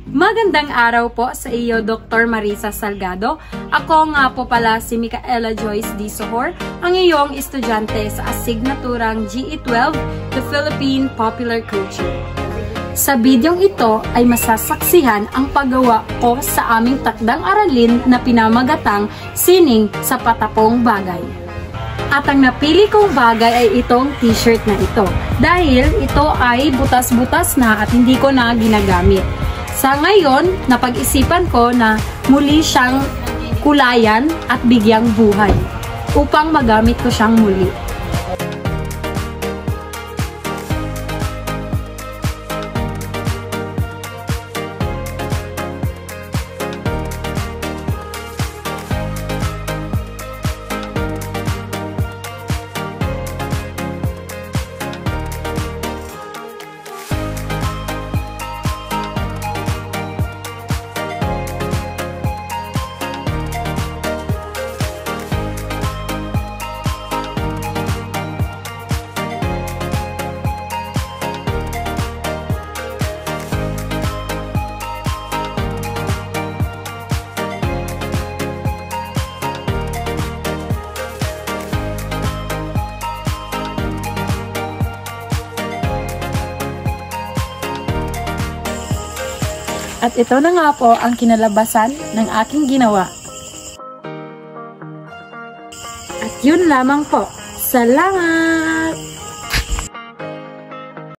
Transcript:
Magandang araw po sa iyo, Dr. Marisa Salgado. Ako nga po pala si Micaela Joyce D. Sohor, ang iyong estudyante sa asignaturang GE12, The Philippine Popular Culture. Sa bidyong ito ay masasaksihan ang paggawa ko sa aming takdang aralin na pinamagatang Sining sa Patapong Bagay. At ang napili kong bagay ay itong t-shirt na ito dahil ito ay butas-butas na at hindi ko na ginagamit. Sa ngayon, napag-isipan ko na muli siyang kulayan at bigyang buhay upang magamit ko siyang muli. At ito na nga po ang kinalabasan ng aking ginawa. At yun lamang po. Salamat!